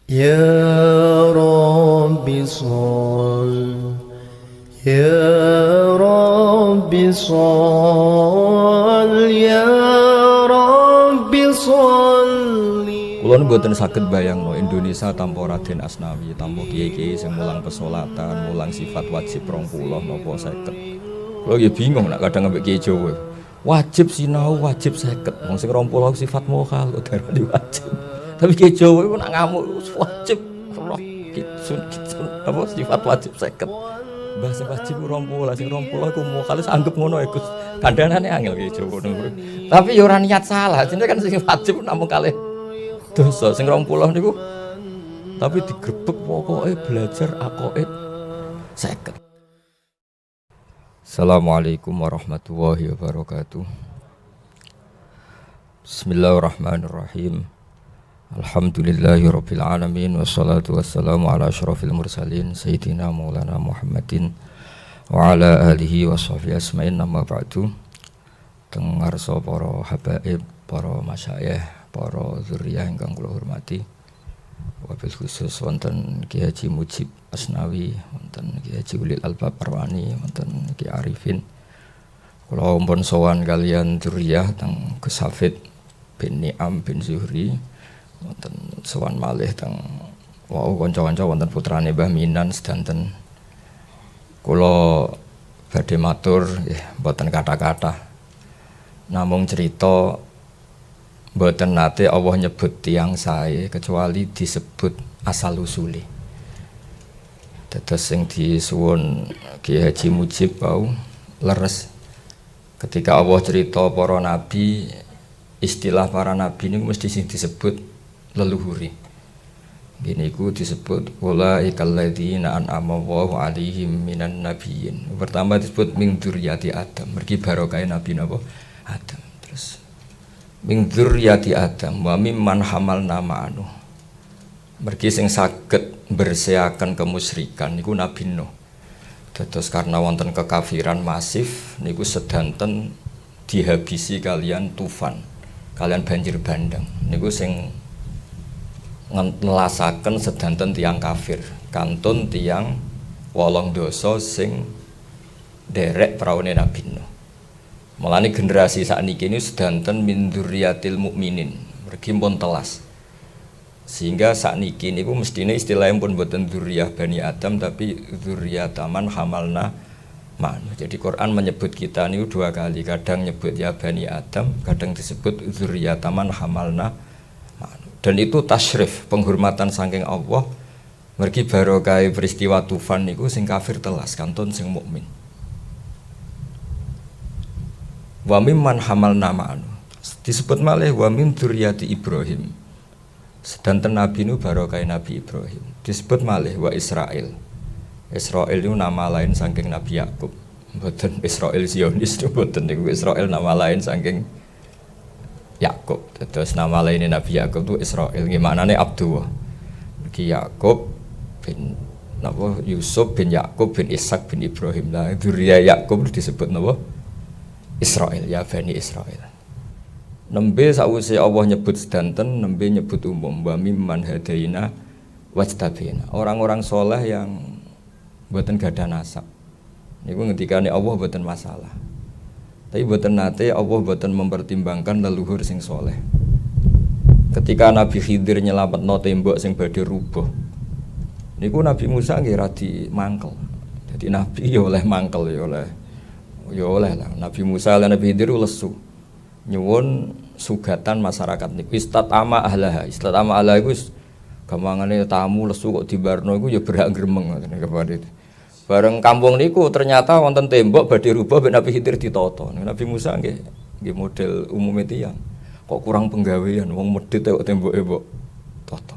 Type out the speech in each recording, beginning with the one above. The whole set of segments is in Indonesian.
Ya Rabbi Shall, Ya Rabbi Shall, Ya Rabbi Shalli. Kulon mboten saged bayangno Indonesia tanpa Raden Asnawi, tanpa kiai-kiai sing mulang pesolatan, mulang sifat wajib 20 napa 50. Kulo ya bingung nek kadang ambek kiai Jawa. Wajib sinau, wajib 50. Wong sing 20 sifat mokal kok darani wajib. Tapi kiai Jawa iku nek ngamuk wajib roh kitsun apa sifat wajib 50. Mbah sing wajib 20, sing 20 iku mokal anggap ngono ya Gus. Kandhanane angel kiai Jawa ngono. Tapi ya ora niat salah, jenenge kan sing wajib namung kalih dosa sing 20 niku tapi digrebek pokoke belajar aqaid 50. Assalamualaikum warahmatullahi wabarakatuh. Bismillahirrahmanirrahim. Alhamdulillahirabbil alamin wassalatu wassalamu ala asyrafil mursalin sayyidina maulana Muhammadin wa ala alihi washabihi asma'in amma ba'du. Teng ngarsa para habaib, para masyayikh, para zuriyah ingkang kula hormati, wabil khusus wonten Ki Haji Mujib Asnawi, wonten Ki Haji Ulil Albab Arwani, wonten Ki Arifin. Kula ampun sowan kalian zuriyah teng Gus Hafid bin Ni'am bin Zuhri, wonten sowan malih teng wau kanca-kanca wonten putrane Mbah Minan sedanten. Kula badhe matur nggih mboten kata-kata, namung cerita. Mboten nate Allah nyebut tiang sae kecuali disebut asal usule. Dados sing disuwun Ki Haji Mujib wau leres ketika Allah cerita para nabi, istilah para nabi niku mesti sing disebut leluhuri. Gini ku disebut ulaikal ladzina an'ama Allahu 'alaihim minan nabiyyin. Pertama disebut min dzurriyyati Adam, mergi barokah nabi napa Adam. Terus min dzurriyyati Adam wa mimman hamalna ma'anu. Mergi sing saged bersihaken kemusyrikan niku Nabi Nuh. Dados karena wonten kekafiran masif niku sedanten dihabisi kalian tufan, kalian banjir bandang. Niku sing nelasaken sedanten tiang kafir, kantun tiang 8 dosa sing derek praune Nabi Nuh. Mulane generasi sakniki ini sedanten min dzurriyyatil mukminin, mergi pun telas. Sehingga sakniki niku mestine istilahnya pun boten dzurriyyah Bani Adam tapi dzurriyyataman hamalna ma'nu. Jadi Quran menyebut kita niku 2 kali, kadang nyebut ya Bani Adam, kadang disebut dzurriyyataman hamalna ma'nu. Dan itu tasyrif, penghormatan saking Allah. Mergi barokah peristiwa tufan niku sing kafir telas, kantun sing mukmin. Wa mimman hamalna ma'anu disebut malih wa min dzurriyyati Ibrahim, sedanten nabi nu barokah Nabi Ibrahim. Disebut malih wa Israil. Israil itu nama lain saking Nabi Yakub, mboten Israil Zionis mboten niku. Israil nama lain saking Yakub. Terus nama lain Nabi Yakub itu Israil, gimanane Abdullah. Ki Yakub bin napa Yusuf bin Yakub bin Ishak bin Ibrahim. Lah dzurriyyah Yakub disebut napa Israel, ya Bani Israel. Nembe sawise Allah nyebut sedanten, nembe nyebut umum wa mimman hadaina wajtabina. Orang-orang soleh yang mboten gadah nasab. Niku ngendikane Allah mboten masalah. Tapi mboten nate Allah mboten mempertimbangkan leluhur sing soleh. Ketika Nabi Khidir nyelametno tembok sing badhe rubuh, niku Nabi Musa nggih radi mangkel. Jadi Nabi ya oleh mangkel ya oleh lah. Nabi Musa lan Nabi Khidir lesu nyuwun sugatan masyarakat niku istatama ahlaha. Istatama ahlaha iku gampangane tamu lesu kok dibarno iku ya berhak gremeng ngoten kepada itu. Bareng kampung niku ternyata wonten tembok badhe rubah ben Nabi Khidir ditata. Nabi Musa nggih model umume tiyang. Kok kurang penggawean wong medhit kok temboke mbok tata.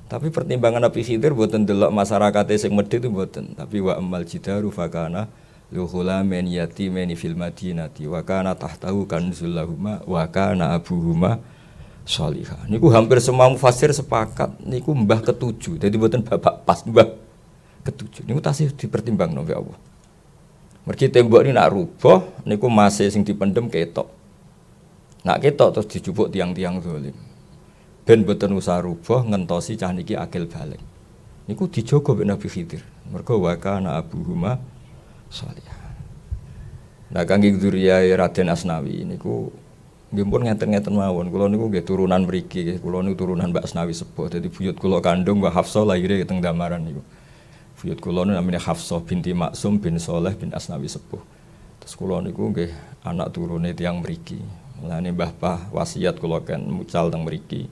Tapi pertimbangan Nabi Khidir mboten delok masyarakate sing medhit itu mboten, tapi wa amal jidaru fakana luhula men yati meni fil madinati wa kana tahtahu kanzul lahuma wa kana abuhuma sholihah. Niku hampir semua mufassir sepakat niku mbah ketujuh. Jadi mboten bapak pas mbah ketujuh. Niku tasih dipertimbangno mbek Allah. Mergi tembok ini nak rubah niku masih sing dipendem ketok. Nak ketok terus dijupuk tiang-tiang zalim. ben boten usah rubah ngentosi cah niki akil balik. Niku dijogo mbek Nabi Khidir. Mergo wa kana abuhuma shalih. Nah kangge dzurriyae Raden Asnawi niku nggih pun ngeten-ngeten mawon. Kula niku nggih turunan mriki, kula niku turunan Mbak Asnawi sepuh. Dadi buyut kula kandung Mbak Hafsah lahire teng Damaran niku. Buyut kula niku namine Hafsah binti Maksum bin Saleh bin Asnawi sepuh. Terus kula niku nggih anak turune tiyang mriki. Mulane Mbah Pah wasiat kula kan mucal teng mriki.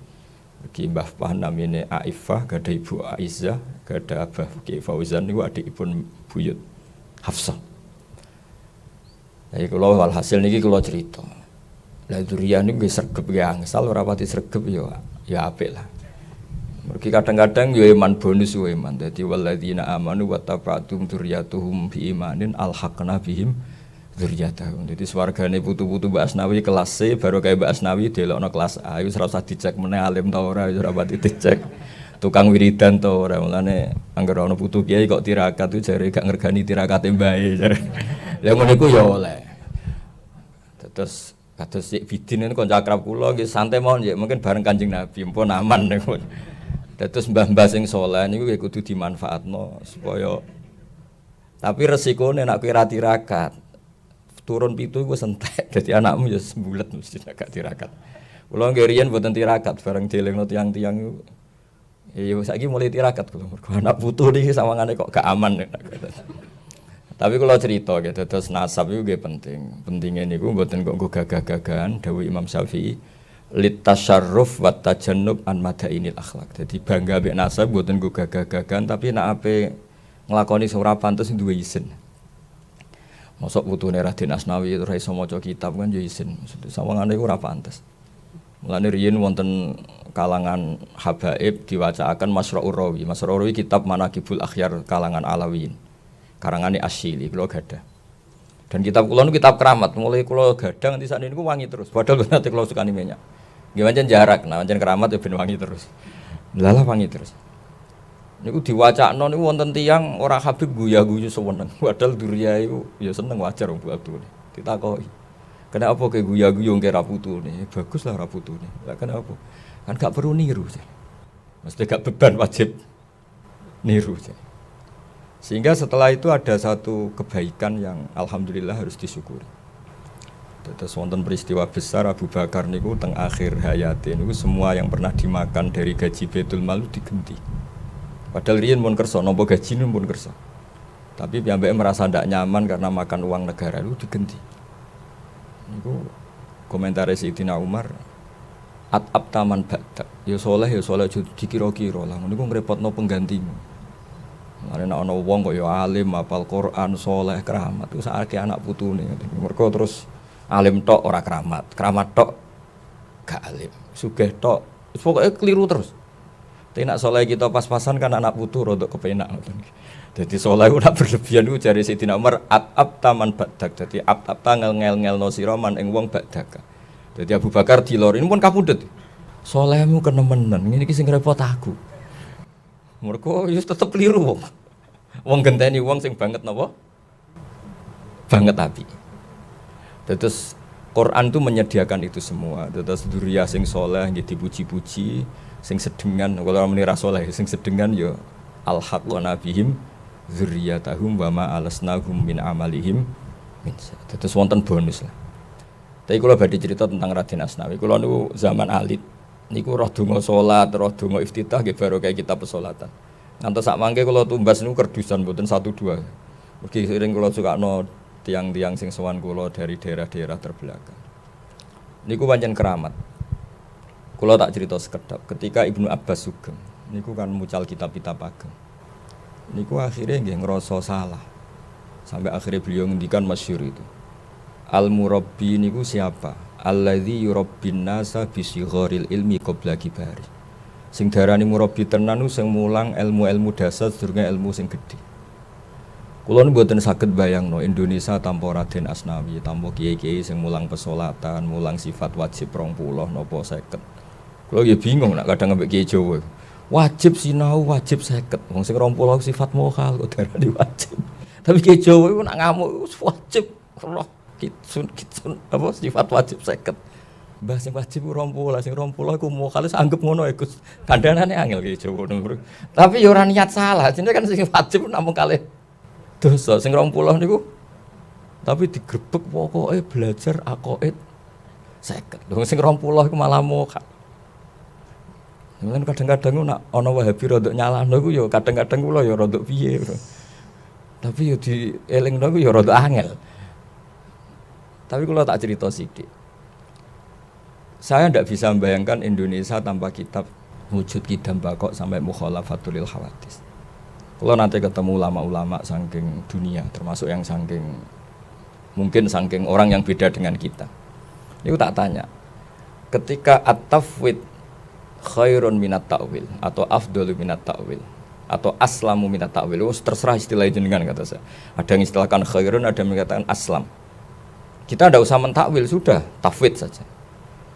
Mriki Mbah Pah namine Aifah, gadah Ibu Aizzah, gadah Abah Ki Fauzan niku adikipun buyut Hafsah. Jadi kalau walhasil niki kalau cerita, lah durian ini gak sergep ya, asal ora pati sergep ya apik lah. Mergi kadang-kadang yo iman bonus yo iman. Dadi walladzina amanu wattaba'tum dzurriyyatuhum biimanin alhaqna bihim dzurriyyatahum. Dadi swargane putu-putu Mbak Asnawi kelas C baru kayak Mbak Asnawi delokno kelas A wis ora usah dicek meneh alim ta ora, wis ora pati dicek. Tukang wiridan to ora, mulane anggere ana putu kiai kok tirakat itu jare gak ngergani tirakate mbae jare. Lah ngono iku ya oleh. Terus kados Sik Bidin niku kanca akrab kula nggih santai mawon nggih, mungkin bareng Kanjeng Nabi mpun aman niku. Terus mbah-mbah sing saleh niku nggih kudu dimanfaatno supaya tapi resikone nek kowe ra tirakat turun pitu iku entek dadi anakmu ya sembulet mesti gak tirakat. Kula nggih riyen mboten tirakat bareng dielingno tiyang-tiyang niku. Ya saiki mulai tirakat kula mergo anak putu niki sawangane kok gak aman. Tapi kalau cerita gitu, terus nasab itu juga penting. Pentingnya niku mboten kok gagah-gagahan dawuh Imam Syafi'i litasyarruf wa tajannub an madainil akhlak. Jadi bangga mbek nasab mboten kok gagah-gagahan tapi nek ape nglakoni sing ora pantes duwe izin. Mosok putune Raden Asnawi ora iso maca kitab kan ya izin. Maksud sawangane iku ora pantes. Mulane riyen wonten kalangan habaib diwacaaken Masra'ur Rawi. Masra'ur Rawi kitab Manaqibul Akhyar kalangan Alawiyin. Karangane Asyili kula gadah. Dan kitab kula niku kitab keramat, mulai kula gadah nganti sakniki niku wangi terus. Padahal nanti kula sukani minyak. Nggih pancen jarak, nah pancen keramat ya ben wangi terus. Lalah wangi terus. Niku diwacakno niku wonten tiyang ora Habib guya-guyu seweneng. Padahal duriya iku ya seneng wajar wong buatune. Ditakoki. Kenapa ke guya-guyu ngke ra putune? Bagus lah ra putune. Lah kenapa? Kan gak perlu niru. Mesti gak beban wajib niru. Sehingga setelah itu ada satu kebaikan yang alhamdulillah harus disyukuri. Terus wonten peristiwa besar Abu Bakar niku teng akhir hayate niku semua yang pernah dimakan dari gaji Baitul Mal digenti. Padahal riyen mun kersa napa gajine pun kersa. Tapi piyambake merasa ndak nyaman karena makan uang negara itu digenti. Niku komentar Sayyidina Umar at-ab taman ba'da. Ya saleh dikira-kira lah. Niku ngrepotno penggantimu. Nek ana wong kok ya alim, hafal Quran, saleh, keramat, iku sakake anak putune. Mergo terus alim tok ora keramat, keramat tok gak alim, sugih tok. Pokoke keliru terus. Tapi nek saleh kita pas-pasan kan anak putu rodok kepenak ngoten. Dadi saleh ora berlebihan iku jare Sayyidina Umar at-ab taman badak. Dadi at-ab tangel ngel-ngelno sira man ing wong badak. Dadi Abu Bakar dilor, ini pun kapundhut. Salehmu kenemenen, ngene iki sing repot aku. Mergo wis tetep keliru wong. Wong genteni wong sing banget napa? Banget api. Terus Quran itu menyediakan itu semua. Terus dzurriyyah sing saleh nggih dipuji-puji, sing sedengan kalau muni ra saleh sing sedengan ya alhaq wa nabihim dzurriyyatahum wa ma alasnahum min amalihim. Terus wonten bonus lah. Tapi kula badhe cerita tentang Raden Asnawi. Kula niku zaman alit niku roh donga salat, roh donga iftitah nggih baru kayak kitab pesolatan. Ngantos sak mangke kula tumbas niku kerdusan mboten 1-2. Mergi sering kula sukakno tiang-tiang sing sowan kula dari daerah-daerah terbelakang. Niku pancen keramat. Kula tak cerita sekedap. Ketika Ibnu Abbas sugeng, niku kan mucal kitab-kitab ageng. Niku akhirnya nggih ngrasa salah. Sampai akhirnya beliau ngendikan masyhur itu. Al-murabbi niku siapa? Alladzi yurabbin nasa bi sigharil ilmi qabla kibari. Sing darani murabbi tenan sing mulang ilmu-ilmu dasar sedurunge ilmu sing gedhe. Kula nu mboten saged bayangno Indonesia tanpa Raden Asnawi, tanpa kiai-kiai sing mulang pesolatan, mulang sifat wajib 20 napa 50. Kula ya bingung nek kadang ambek kiai Jawa. Wajib sinau, wajib 50. Wong sing 20 sifat mokal kok darani wajib. Tapi kiai Jawa iku nek ngamuk wajib roh kitsun apa sifat wajib 50. Mbah sing wajib 20, sing 20 iku mau kalau anggap ngono iku kandhanane angel ki Jawa ngono. Tapi ya ora niat salah, jenenge kan sing wajib namung kalih dosa. Sing 20 niku tapi digrebek pokoke belajar aqaid 50. Lho sing 20 iku malah moka. Mungkin kadang-kadang nak ana Wahabi rodok nyalahno iku ya kadang-kadang kula ya rodok piye. Tapi ya dielingno iku ya rodok angel. Tapi kula tak cerita sithik. Saya tidak bisa membayangkan Indonesia tanpa kitab Wujud Qidam Baqo sampai Mukhalafatul lil Hawadits. Kalau nanti ketemu ulama-ulama saking dunia, termasuk yang mungkin saking orang yang beda dengan kita. Itu tak tanya, ketika at-tafwid khairun minat ta'wil atau afdalu minat ta'wil atau aslamu minat ta'wil, terserah istilah jenengan kata saya. Ada yang istilahkan khairun, ada yang mengatakan aslam. Kita tidak usah mentakwil, sudah tafwid saja.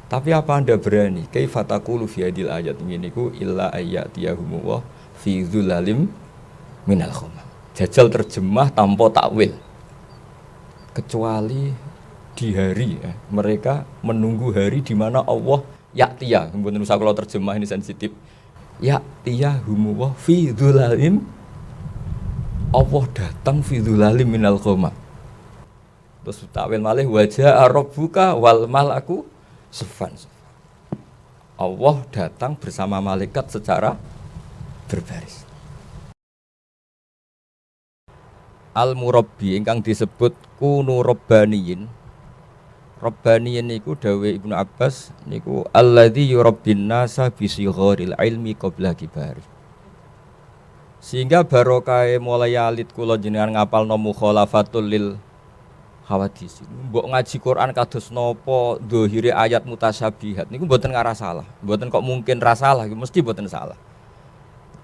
Tapi apa Anda berani? Kaifa taqulu fi hadil ayat ini ku illa ayyatiyahum wa fi dzulalim minal ghamam. Jajal terjemah tanpa takwil. Kecuali di hari mereka menunggu hari di mana Allah ya'tiya. Mboten usah kula terjemah ini sensitif. Ya'tiyahum wa fi dzulalim. Allah datang fi dzulalim minal ghamam. Terus takwil malih wajah rabbuka wal malaku Sufan. Allah datang bersama malaikat secara berbaris. Al-Murabbi ingkang disebut kunu rabbaniyin. Rabbaniyin niku dawuh Ibnu Abbas niku alladzi yurabbin nasa bi sigharil ilmi qabla kibari. Sehingga barokah mulai alit kula jenengan ngapalno mukhalafatul lil Hawadits. Mbok ngaji Quran kados napa dhahire ayat mutasyabihat niku mboten ngarah salah. Mboten kok mungkin ra salah, mesti mboten salah.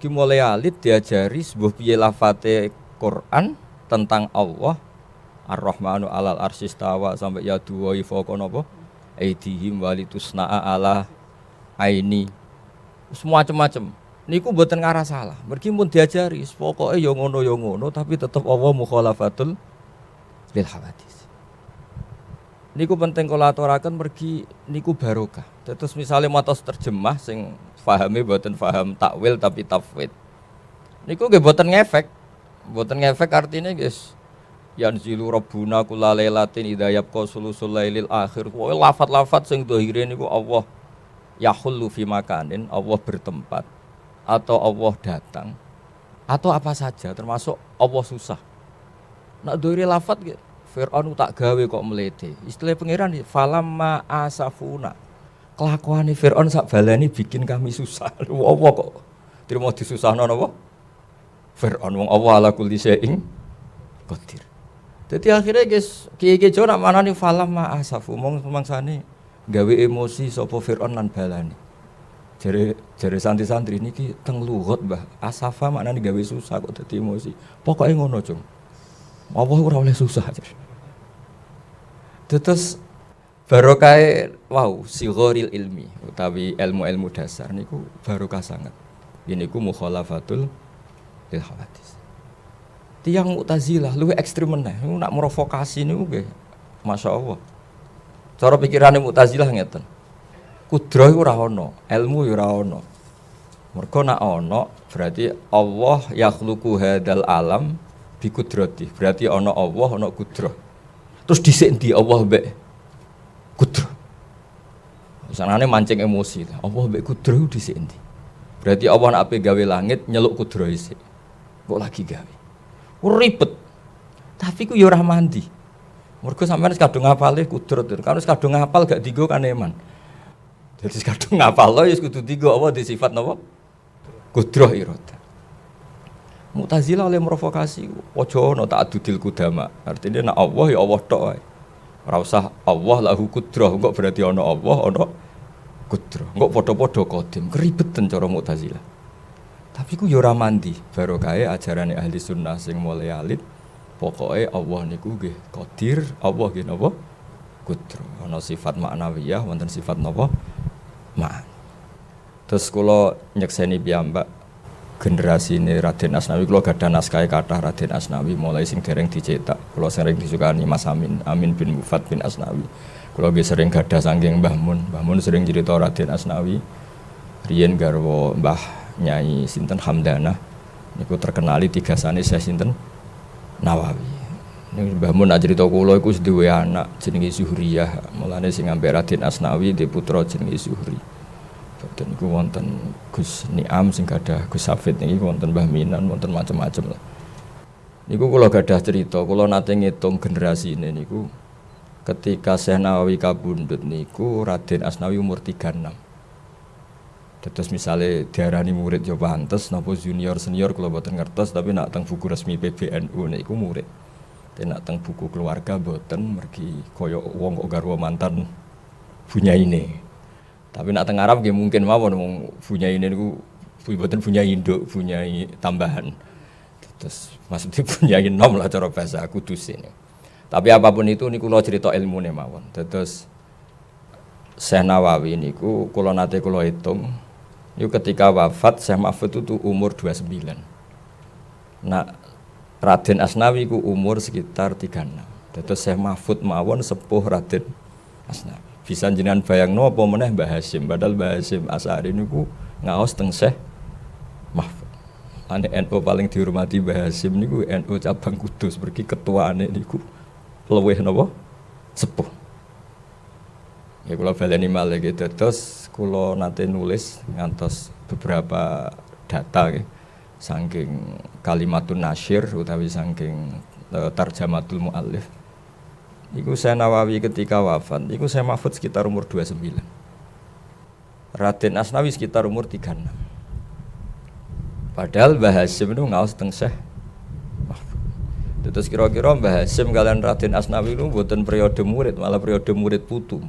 Ki mulai alit diajari sebuah piye lafate Quran tentang Allah Ar-Rahmanu 'alal arsyistawa sampai ya duwa faqo napa aidihim walitusna'a ala aini. Semua macam-macam. Niku mboten ngarah salah. Mergi pun diajari pokoke ya ngono tapi tetep Allah mukhalafatul lil hawadits. Niku penting kula aturaken mergi niku barokah. Terus misalnya matos terjemah sing pahame mboten paham takwil tapi tafwid. Niku nggih mboten ngefek. Mboten ngefek artine guys. Yanzilu rabbuna kullalailatin idza yabqa sulusul lailil akhir. Kuwi lafat-lafat sing dhahire niku Allah yahullu fi makanin, Allah bertempat atau Allah datang atau apa saja termasuk Allah susah. Nak dhahire lafat nggih Fir'aun tak gawe kok melete. Istilah pangeran falamma asafuna. Kelakuane Fir'aun sak balani bikin kami susah. Apa kok trimo disusahno napa? Fir'aun wong Allah ala kulli syai'in qadir. Dadi akhirnya guys, kiye-kiye jo nak manani falamma asafu mangsane gawe emosi sapa Fir'aun lan balani. Jare santri-santri niki teng lughat Mbah. Asafa maknane gawe susah kok dadi emosi. Pokoke ngono, Cung. Apa ora oleh susah aja. Terus barokah wow sigharil ilmi utawi ilmu-ilmu dasar niku barokah sangat. Ini ku mukhalafatul lil hawadits. Tiang Mu'tazilah luwih ekstrem meneh. Nak provokasi niku nggih masyaallah. Cara pikirane Mu'tazilah ngeten. Kudrah iku ora ana, ilmu ya ora ana. Mergo nak ana berarti Allah yakhluqu hadzal alam bi kudrati. Berarti ana Allah, ana kudrah. Terus dhisik ndi Allah mbek kudrah. Sanane mancing emosi. Allah mbek kudrah dhisik ndi? Berarti Allah nak ape gawe langit nyeluk kudrah isik. Kok lagi gawe. Ribet. Tapi ku ya ora mandi. Mergo sampeyan kadung ngapale kudrah. Kan wis kadung ngapal gak digo kan eman. Jadi kadung ngapal lo ya kudu digo apa di sifat napa? Kudrah irada. Mu'tazilah oleh provokasi, ojo ono ta'addudil qudama. Artinya nak Allah ya Allah tok wae. Ora usah Allah lahu kudrah, kok berarti ono Allah, ono kudrah. Kok padha-padha qadim, keribetan cara Mu'tazilah. Tapi ku yo ora mandi, barokahe ajarane ahli sunnah sing mulai alit. Pokoke Allah niku nggih qadir, Allah nggih napa? Kudrah. Ana sifat maknawiyah, wonten sifat napa? Ma'an. Terus kula nyekseni piyambak generasi ini Raden Asnawi kula gadah naskah kathah Raden Asnawi mulai sing dereng dicetak kula sering disukani Mas Amin bin Mufat bin Asnawi kula nggih sering gadah saking Mbah Mun sering cerita Raden Asnawi riyen garwa Mbah Nyai sinten Hamdanah niku terkenali tigasane Syekh sinten Nawawi ning Mbah Mun nak cerita kula iku duwe anak jenenge Zuhriyah mulane sing ambek Raden Asnawi di putra jenenge Zuhri. Dan niku wonten Gus Niam sing gadah Gus Hafid niki wonten Mbah Minan wonten macam-macam lah. Niku kula gadah cerita, kula nate ngitung generasi ini niku ketika Syekh Nawawi kabundut niku Raden Asnawi umur 36. Terus misalnya diarani murid yo pantes napa junior senior kula boten ngertos tapi nak teng buku resmi PBNU niku murid. Dan nak teng buku keluarga boten mergi kaya wong kok garwa mantan bunyaine. Tapi nak teng Arab nggih mungkin mawon wong bunyaine niku boten bunyai induk, bunyai tambahan. Terus maksudnya bunyai nom lah cara bahasa kudus ini. Tapi apapun itu niku kula cerita ilmune mawon. Terus Syekh Nawawi niku kula nate kula hitung niku ketika wafat Syekh Mahfud itu umur 29. Nah Raden Asnawi ku umur sekitar 36. Terus Syekh Mahfud mawon sepuh Raden Asnawi. Bisa jenengan bayangno apa meneh Mbah Hasyim padahal Mbah Hasyim Asy'ari niku ngaos teng Syekh Mahfud. Ane NU paling dihormati Mbah Hasyim niku NU cabang Kudus pergi ketuaane niku luwih napa sepuh. Ya kula baleni malih gitu terus kula nate nulis ngantos beberapa data nggih saking Kalimatun Nasyir utawi saking Tarjamatul Muallif. Iku Syekh Nawawi ketika wafat, iku Syekh Mahfud sekitar umur 29. Raden Asnawi sekitar umur 36. Padahal Mbah Hasyim itu ngaos teng Syekh Mahfud. Terus kira-kira Mbah Hasyim kalian Raden Asnawi itu mboten periode murid, malah periode murid putu.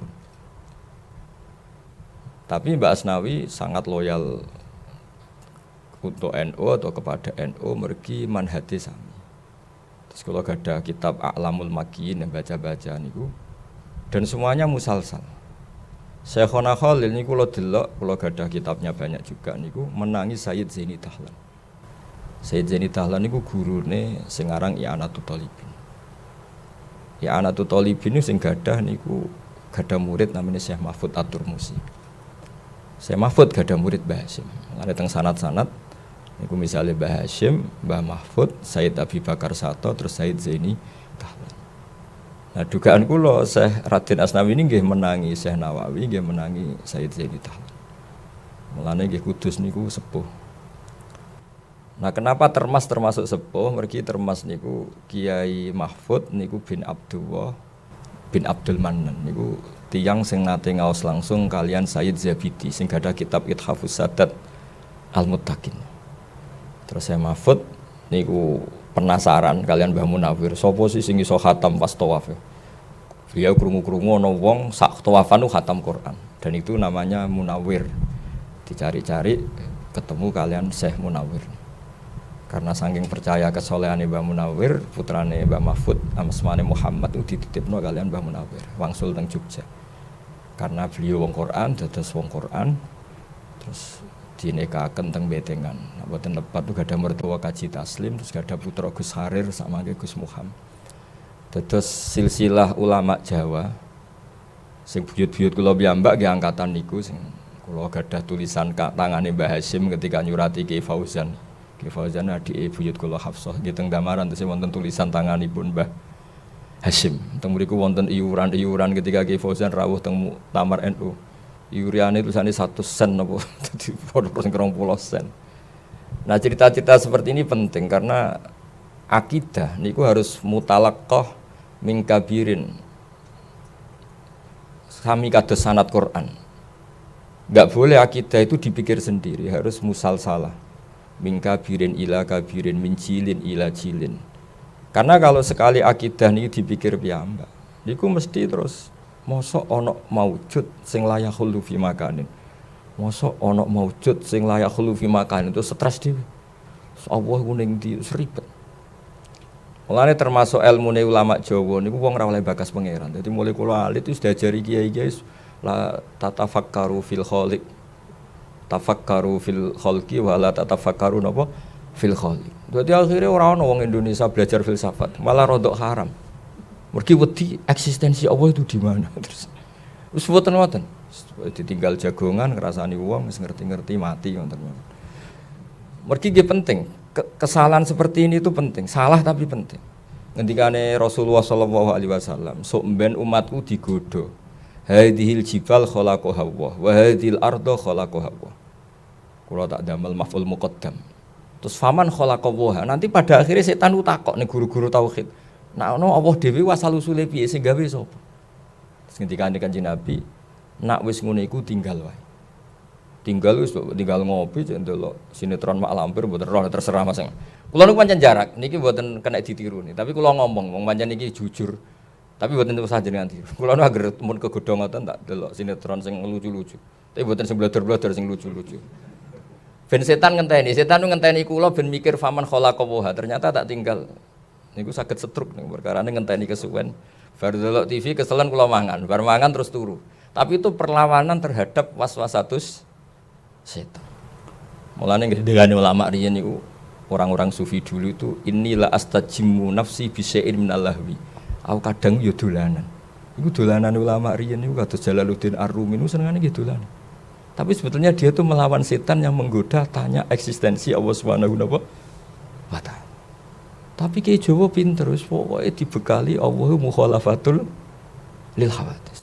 Tapi Mbah Asnawi sangat loyal untuk NU atau kepada NU mergi manhate sami. Terus kalau ada kitab A'lamul Makiyin yang baca-baca niku dan semuanya musalsal. Syekhona Khalil niku kula delok, kula gadah kitabnya banyak juga niku menangi Sayyid Zaini Dahlan. Sayyid Zaini Dahlan niku gurune sing aran I'anatul Thalibin. I'anatul Thalibin sing gadah niku gadah murid namanya Syekh Mahfud At-Turmusi. Syekh Mahfud gadah murid Mbah Hasyim. Ada teng sanad-sanad niku misalnya Mbah Hasyim, Mbah Mahfud, Sayyid Abi Bakar Sato, terus Sayyid Zaini Dahlan. Nah dugaan kula Syekh Raden Asnawi ini nggih menangi Syekh Nawawi, nggih menangi Sayyid Zaini Dahlan. Mulane nggih Kudus niku sepuh. Nah kenapa Termas termasuk sepuh? Mergi Termas niku Kiai Mahfud niku bin Abdullah bin Abdul Manan niku tiyang sing nate ngaos langsung kalian Sayyid Zabidi sing gadah kitab Ithafus Sadat Al-Muttaqin. Terus saya Mahfud niku penasaran kalian Mbah Munawir sapa sih sing iso khatam pas tawaf. Beliau krungu-krungu ana wong sak tawafan khatam Quran dan itu namanya Munawir. Dicari-cari ketemu kalian Syekh Munawir. Karena saking percaya kesolehane Mbah Munawir, putrane Mbah Mahfud asmane Muhammad itu dititipno kalian Mbah Munawir wangsul teng Jogja. Karena beliau wong Quran dados wong Quran terus dinekaken teng Betengan. Mboten lepat tuh gadah mertua Kaji Taslim, terus gadah putra Gus Harir sama Gus Muhammad. Terus silsilah ulama Jawa sing buyut-buyut kula piyambak nggih angkatan niku sing kula gadah tulisan tangane Mbah Hasyim ketika nyurati Ki Fauzan. Ki Fauzan adike buyut kula Hafsah nggih teng Damaran terus wonten tulisan tanganipun Mbah Hasyim. Teng mriku wonten iuran-iuran ketika Ki Fauzan rawuh teng Tamar NU. Iuriane tulisane 100 sen apa dadi padha 20 sen. Nah, cerita-cerita seperti ini penting karena akidah niku harus mutalaqqah min kabirin. Sami kados sanad Quran. Enggak boleh akidah itu dipikir sendiri, harus musalsalah. Min kabirin ila kabirin, min jilin ila jilin. Karena kalau sekali akidah niki dipikir piyambak, niku mesti terus mosok ana maujud sing layak khulu fi makanin. Mosok ana maujud sing layak khulu fi makanin itu stres dhewe. Allah ku ning ndi seribet. Mulane termasuk ilmune ulama Jawa niku wong ora oleh bakas pangeran. Dadi mulai kula alit wis diajari kiai-kiai la tatafakkaru fil khaliq. tafakkaru fil khalqi wa la tatafakkaru napa fil khaliq. Dadi akhirnya ora ono wong Indonesia belajar filsafat, malah rodok haram. Mergi wedi eksistensi Allah itu di mana terus. Wis boten-boten. Ditinggal jagongan ngrasani wong wis ngerti-ngerti mati ngoten. Mergi nggih penting. Kesalahan seperti ini itu penting. Salah tapi penting. Ngendikane Rasulullah sallallahu alaihi wasallam, sok mben umatku digodho. Hadhil jibal khalaqaha Allah wa hadhil arda khalaqaha Allah. Kula tak damel maf'ul muqaddam. Terus faman khalaqaha. Nanti pada akhirnya setan utakok nih guru-guru tauhid. Nah ono Allah dhewe wasal usule piye sing gawe sapa? Terus ngendikane Kanjeng Nabi, nak wis ngene iku tinggal wae. Tinggal ngopi cek ndelok sinetron Mak Lampir mboten roh terserah Mas. Kula niku pancen jarak, niki mboten kena ditiru nih, tapi kula ngomong wong pancen niki jujur. Tapi mboten usah jenengan tiru. Kula nu agar mun kegodho ngoten tak delok sinetron sing lucu-lucu. Tapi mboten sing blodor-blodor sing lucu-lucu. Ben setan nu ngenteni kula ben mikir faman khalaqaha. Ternyata tak tinggal. Niku saged setruk ning perkarane ngenteni kesuwen. Bar delok TV keselen kula mangan, bar mangan terus turu. Tapi itu perlawanan terhadap waswasatus setan. Mulane ngene ulama riyen niku orang-orang sufi dulu itu inilah astajimu nafsi bisya'in minallahwi. Aku kadang yo dolanan. Iku dolanan ulama riyen niku kados Jalaluddin Ar-Rumi niku senengane nggih dolanan. Tapi sebetulnya dia tuh melawan setan yang menggoda tanya eksistensi Allah Subhanahu wa taala. Tapi ki Jawa pinter wis pokoke dibekali Allahu mukhalafatul lil hawadits.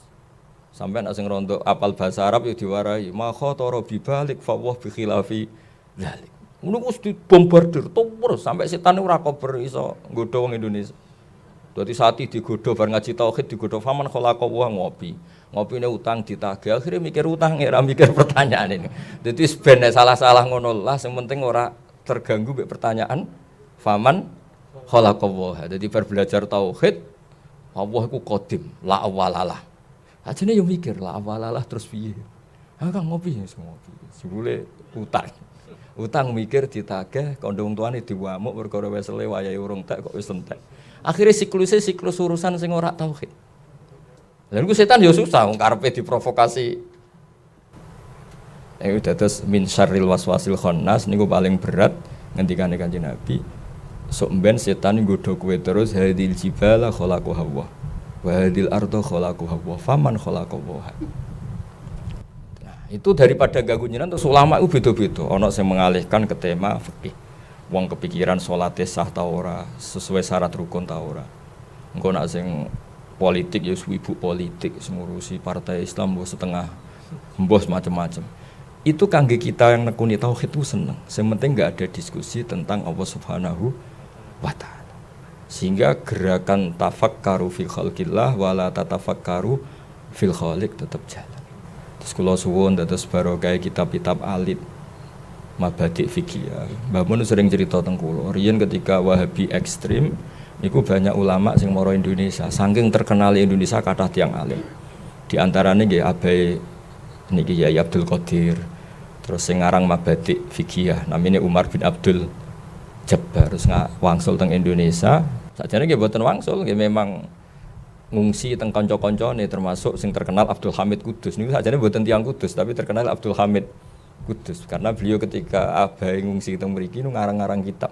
Sampai nak sing rondo apal bahasa Arab yo diwarai ma khatara bibalik fa wa bi khilafi dzalik. Ngono wis dibombardir terus sampai setan ora kober iso nggodha wong Indonesia. Dadi sati digodha bar ngaji tauhid digodha faman khalaqahu ngopi. Ngopine utang ditagih akhire mikir utang ora mikir pertanyaan ini. Dadi ben salah-salah ngono lah sing penting ora terganggu mek pertanyaan faman khalaqahu. Dadi bar belajar tauhid Allah iku qadim la awalalah. Ajane yo mikir lah awalalah terus piye. Ha Kang ngopi wis ngopi. Jebule utang. Utang mikir ditagih kandha wong tuane diwamuk perkara wis le wayahe urung tek kok wis entek. Akhire siklus urusan sing ora tauhid. Lha niku setan yo susah wong karepe diprovokasi. Iku dados min syarril waswasil khannas niku paling berat ngendikane Kanjeng Nabi. Sok mben setan nggodha kowe terus hadil jibala khalaqaha Allah. Wa hadil arda khalaqaha Allah. Faman khalaqaha. Nah, itu daripada ganggu jenengan terus ulama itu beda-beda. Ana sing mengalihkan ke tema fikih. Wong kepikiran salate sah ta ora, sesuai syarat rukun ta ora. Engko nek sing politik ya ibu politik ngurusi partai Islam mbok setengah mbos macam-macam. Itu kangge kita yang nekuni tauhid itu seneng. Yang penting enggak ada diskusi tentang Allah Subhanahu wa taala. Sehingga gerakan tafakkaru fil khalqillah wala tatafakkaru fil khaliq tetap jalan. Terus kula suwun dados barokah kitab-kitab alit Mabadik fikih. Mbah Mun sering cerita teng kula, riyen ketika Wahabi ekstrim niku banyak ulama sing mara Indonesia. Saking terkenal Indonesia kathah tiyang alim. Di antarane nggih Abai niki Yai Abdul Qadir. Terus sing aran Mabadik fikih namanya Umar bin Abdul Jabbar. Terus wangsul teng Indonesia. Sakjane nggih mboten wangsul, nggih memang ngungsi teng kanca-kancane termasuk sing terkenal Abdul Hamid Kudus. Niku sakjane mboten tiyang Kudus tapi terkenal Abdul Hamid Kudus karena beliau ketika Abai ngungsi teng mriki nu ngarang-ngarang kitab.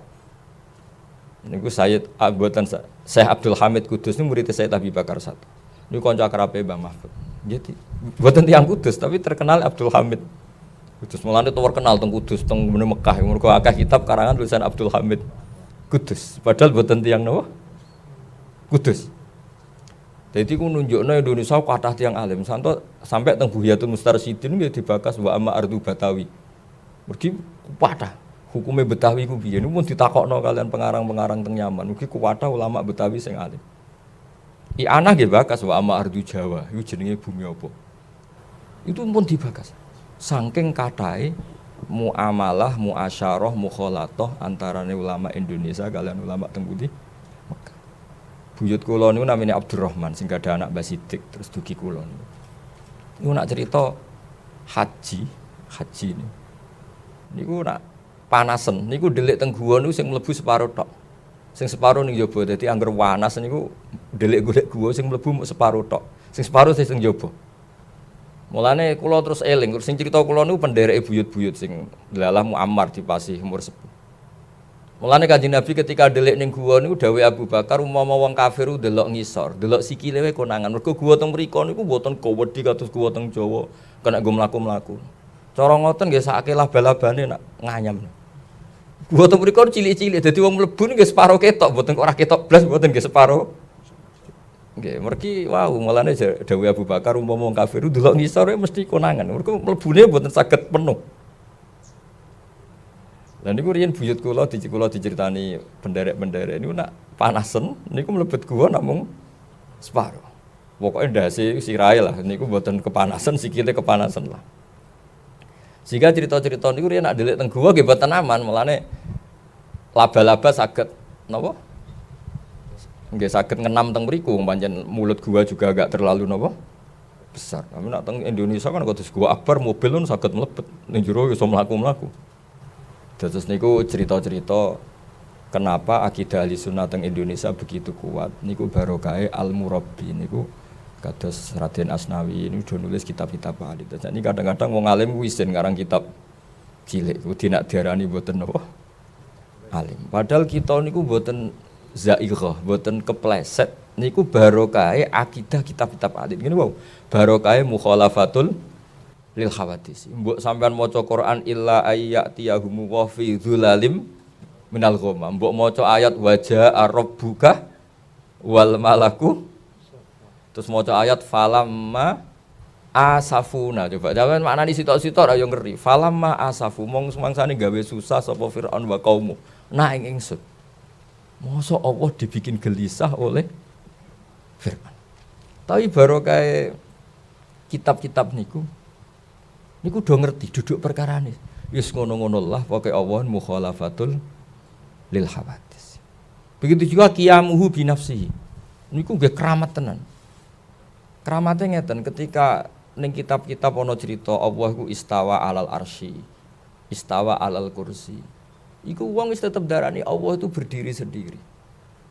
Niku Syekh Abdul Hamid Kudus niku murid Syekh Abi Bakar I. Niku kanca akrabe Mbah Mahfud. Jadi mboten tiyang Kudus tapi terkenal Abdul Hamid Kudus. Mulane terkenal teng Kudus teng Mekah. Mergo akeh kitab karangan tulisan Abdul Hamid Kudus. Padahal mboten tiyang napa? Kudus. Jadi ku nunjukno Indonesia kathah tiyang alim sampai teng Buhyatul Mustarsyidin nggih dibakas wa amma ardu Batawi. Mergi kuwatah hukume Betawi ku piye niku mun ditakokno kalian pengarang-pengarang teng Yaman. Mugi kuwatah ulama Betawi sing alim. Ana nggih bakas wa amma ardu Jawa. Iku jenenge bumi apa? Itu pun dibakas. Saking kathahe muamalah, muasyarah, mukhalatah antarane ulama Indonesia kalian ulama teng pundi? Mekah. Buyut kula niku namine Abdurrahman sing gadah anak Mbah Sidik terus dugi kula niku. Niku nak cerita haji niku nak panasen niku ndelik teng guwa niku sing mlebu separo tok. Sing separo ning jaba dadi angger panas niku ndelik golek guwa sing mlebu mung separo tok. Sing separo sing jaba. Mulane kula terus eling, terus sing crita kula niku pendereke buyut-buyut sing delalah Muammar di Pasih umur sepuh. Mulane Kanjeng Nabi ketika ndelik ning guwa niku dawuh Abu Bakar umpama wong kafir delok ngisor, delok sikile wae konangan. Mergo guwa teng mriku niku mboten kowedi kados guwa teng Jawa, kena nggo mlaku-mlaku. Cara ngoten nggih sakake laba-labane nak nganyam. Guwa teng mriku cilik-cilik dadi wong mlebu nggih separo ketok, mboten kok ora ketok blas, mboten nggih separo. Nggih, mergi wow, mulane dawuh Abu Bakar umpama wong kafir delok ngisor mesti konangan. Mergo mlebune mboten saged penuh. Lah niku riyen buyut kula diceritani penderek-penderek niku nak panasen niku mlebet gua namung separo. Pokoke ndase sirahe lah niku mboten kepanasan, sikile kepanasan lah. Sehingga cerita-cerita niku riyen nak ndelik teng gua nggih mboten aman, mulane laba-laba saged napa? Nggih saged ngenam teng mriku, pancen mulut gua juga agak terlalu napa? Besar. Tapi nak teng Indonesia kan kados gua akbar mobil pun saged mlebet ning jero iso mlaku-mlaku. Terus niku cerita-cerita kenapa akidah ahli sunnah teng Indonesia begitu kuat. Niku barokahe Al-Murabbi niku kados Raden Asnawi ini udah nulis kitab-kitab ahli. Jadi kadang-kadang wong alim wisin ngarang kitab cilik kudu nak diarani mboten napa alim. Padahal kita niku mboten zaighah, mboten kepleset. Niku barokahe akidah kitab-kitab ahli. Ngene wae. Barokahe mukhalafatul lil khawatis. Mbok sampean maca Quran illa ayyatiyahum wa fi dzulalim minal ghamam. Mbok maca ayat wajaa rabbuka wal malaku. Terus maca ayat falamma asafuna. Coba sampean maknani sitok-sitok ayo ngeri. Falamma asafu mong semangsane gawe susah sapa Firaun wa kaumu. Nah ing ingsun. Mosok Allah dibikin gelisah oleh Firaun. Tapi barokah kitab-kitab niku do ngerti duduk perkarane. Wis ngono-ngono lah pokoke Allah mukhalafatul lil hawadis. Begitu juga qiyamuhu bi nafsihi. Niku nggih keramat tenan. Keramate ngeten ketika ning kitab-kitab ana cerita Allah iku istawa alal arsy, istawa alal kursi. Iku wong wis tetep darani Allah itu berdiri sendiri.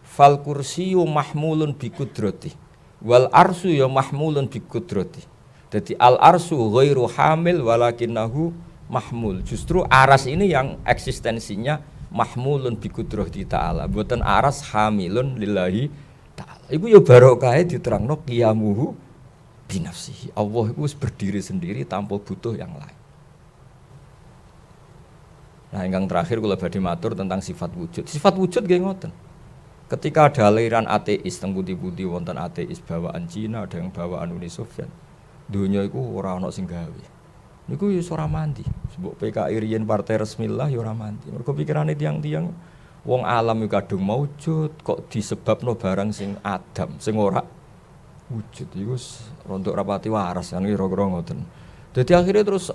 Fal kursiyyu mahmulun bi qudrati wal arsyu ya mahmulun bi qudrati. Jadi al-arsu ghairu hamil walakinnahu mahmul. Justru aras ini yang eksistensinya mahmulun bi qudrati ta'ala. Mboten aras hamilun lillahi ta'ala. Iku ya barokahe diterangno qiyamuhu bi nafsihi. Allah iku berdiri sendiri tanpa butuh yang lain. Nah, ingkang terakhir kula badhe matur tentang sifat wujud. Sifat wujud nggih ngoten. Ketika ada aliran ateis teng pundi-pundi wonten ateis bawaan Cina, ada yang bawaan Uni Soviet. Dunia iku ora ana sing gawe. Niku ya ora mandi. Sebab PKI riyen partai resmi lah ya ora mandi. Mergo pikirane tiang-tiang wong alam iku kadung maujud kok disebabno barang sing adam, sing ora wujud. Iku rontok rapati waras kan kira-kira ngoten. Dadi akhirnya terus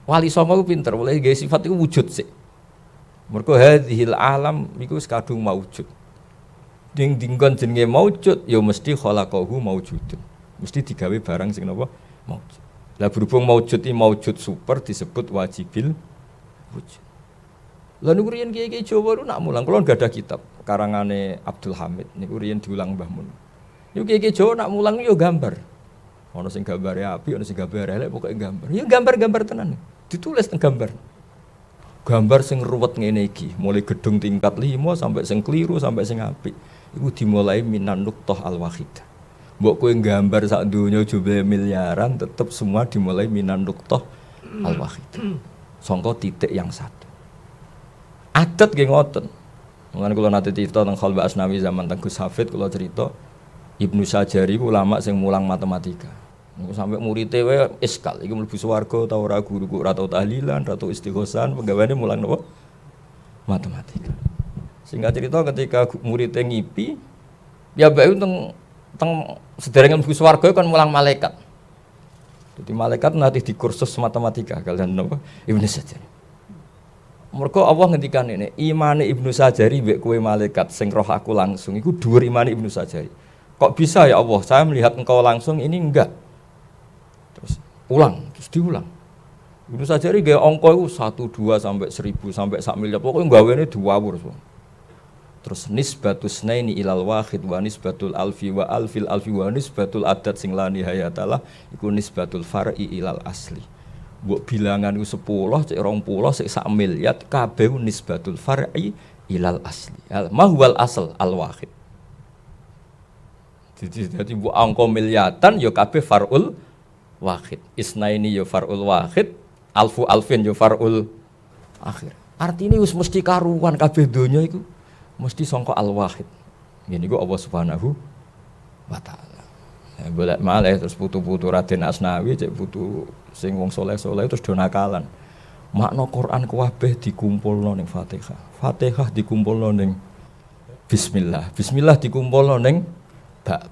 Wali Songo ku pinter, oleh gawe sifat iku wujud sik. Mergo hadhil alam iku wis kadung maujud. Ding-dinggon jenenge maujud ya mesti khalaqahu maujudun. Mesti digawe barang sing napa maujud. Lah berhubung maujud iki maujud super disebut wajibil wujud. Lah niku riyen kiai-kiai Jawa lu nak mulang kula enggak ada kitab karangane Abdul Hamid niku riyen diulang Mbah Mun. Niku kiai-kiai Jawa nak mulang yo gambar. Ana sing gambare apik, ana sing gambare elek, pokoke gambar. Ya gambar-gambar tenan. Ditulis teng gambar. Gambar sing ruwet ngene iki, mulai gedung tingkat 5 sampai sing kliru sampai sing apik. Iku dimulai minan nuqtah al-wahidah. Mbok kowe gambar sak donya jumlah miliaran tetep semua dimulai minan nuqtah al-wahidah. Sangka titik yang satu. Adat nggih ngoten. Mulane kula nate cerita teng Khalwa Asnawi zaman teng Gus Hafid kula cerita Ibnu Sajari ulama sing mulang matematika. Niku sampe muridé wae iskal iki mlebu swarga ta ora guruku ora tau tahlilan, ora tau istighosan, penggaweane mulang napa? Matematika. Singkat cerita ketika muridé ngipi ya mbak teng sederenge mlebu swarga kan mulang malaikat. Jadi malaikat nanti di kursus matematika kalian napa? Ibnu Sajari. Mergo Allah ngendikan ini, imane Ibnu Sajari mbek kowe malaikat sing roh aku langsung iku dhuwur imane Ibnu Sajari. Kok bisa ya Allah, saya melihat engkau langsung ini enggak. Terus diulang. Ibnu Sajari gawe angka iku 1 2 sampai 1000 sampai 1 miliar. Pokoke gawene diwawur. Terus nisbatus naini ilal wahid wa nisbatul alfi wa alfil alfi wa nisbatul adat sing la nihayatalah iku nisbatul far'i ilal asli. Mbok bilangan iku 10, cek 20, sik sak miliar kabeh nisbatul far'i ilal asli. Ma huwal asl al wahid. Jadi mbok angka miliatan ya kabeh far'ul wahid. Isnaini ya far'ul wahid, alfu alfin ya far'ul akhir. Artine wis mesti karuan kabeh donya iku mesti sangka al-wahid. Ngene iku Allah Subhanahu wa taala. Bolak malih terus putu-putu Raden Asnawi cek putu sing wong saleh-saleh terus do nakalan. Makna Quran kabeh dikumpulno ning Fatihah. Fatihah dikumpulno ning bismillah. Bismillah dikumpulno ning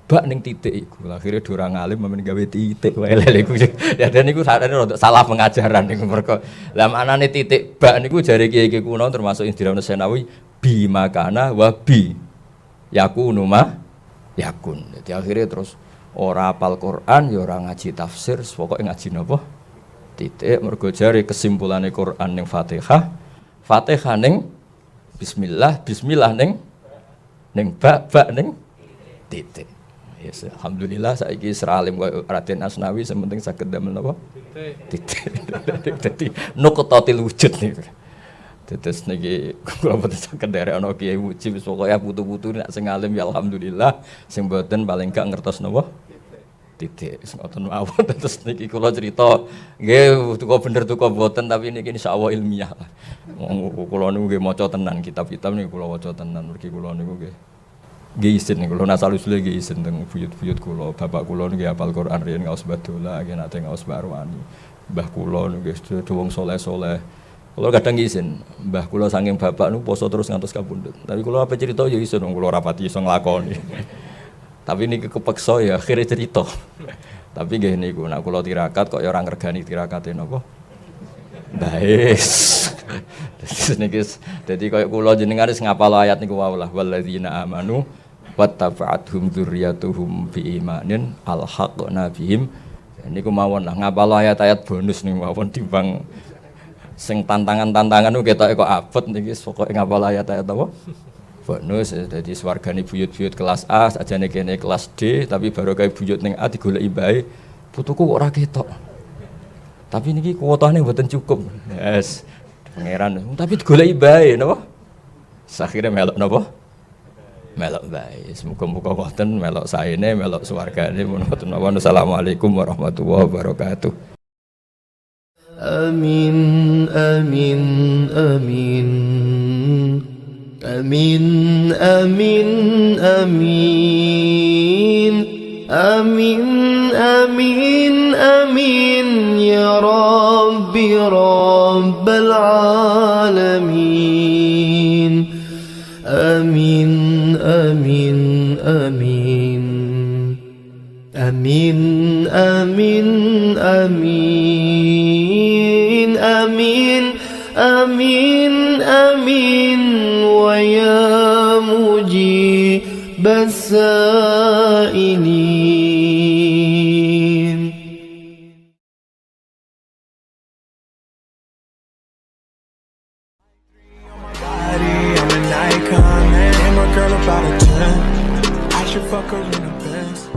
bak ning titik iku. Akhire do ora ngalim men gawe titik wae lele iku. Ya dan niku sadane rada salah pengajaran niku mergo. Lah maknane titik bak niku jare kiai-kiai kuno termasuk Indra Senawi bi makana wa bi yakunu ma yakun. Jadi akhirnya terus ora hafal Quran ya ora ngaji tafsir, pokoke ngaji napa? Titik mergo jare kesimpulane Quran ning Fatihah, Fatihah ning bismillah, bismillah ning bak ning titik. Yes, alhamdulillah saiki seralim kaya Raden Asnawi sementing saged damel napa? Titik. Dadi nuqtatil wujud niku. Terus niki kula boten saged nderek ana kiai muji wis pokoke putu-putu nek sing alim ya alhamdulillah, sing boten paling gak ngertos napa titik ngoten mawon. Terus niki kula cerita nggih tuku bener tuku boten tapi niki insyaallah ilmiah lah. Kula niku nggih maca tenan kitab-kitab niku kula waca tenan mergi kula niku nggih izin niku kula nasal usule nggih izin teng buyut-buyut kula. Bapak kula niku hafal Quran riyen ngaos badola nggih nate ngaos barwani. Mbah kula niku nggih wong saleh-saleh. Kalau kadang izin, mbah kula saking bapak nu poso terus ngantos kapundhut. Tapi kula apa cerita ya iso nang kula rapati iso nglakoni. Tapi niki kepeksa ya akhire cerita. Tapi nggih niku nek kula tirakat kok ya ora ngregani tirakate napa? Baes. Niki dadi koyo kula jenengan wis ngapal ayat niku wae lah walladzina amanu wattaba'athum dzurriyyatuhum biimanin alhaqna bihim. Niku mawon lah ngapal ayat-ayat bonus niku mawon timbang sing tantangan-tantangan ku ketoke kok abot niki pokoke ngapal ayat-ayat apa? Bonus dadi swargane buyut-buyut kelas A sajane kene kelas D tapi baru kae buyut ning A digoleki bae putuku kok ora ketok. Tapi niki kuotane mboten cukup. Yes. Pangeran tapi digoleki bae napa? Sakhire melok napa? Melok bae. Muga-muga wonten melok saene melok swargane menawa mawon. Assalamualaikum warahmatullahi wabarakatuh. Amin, amin, amin, amin, amin, amin, amin, amin, amin, ya Rabbi Rabbal Alamin. Amin, amin, amin, amin, amin, amin. Amin, amin, amin, wa ya mujib as-sa'ilin. I'm an icon, man. I'm a girl about a 10. I should fuck her in the Benz.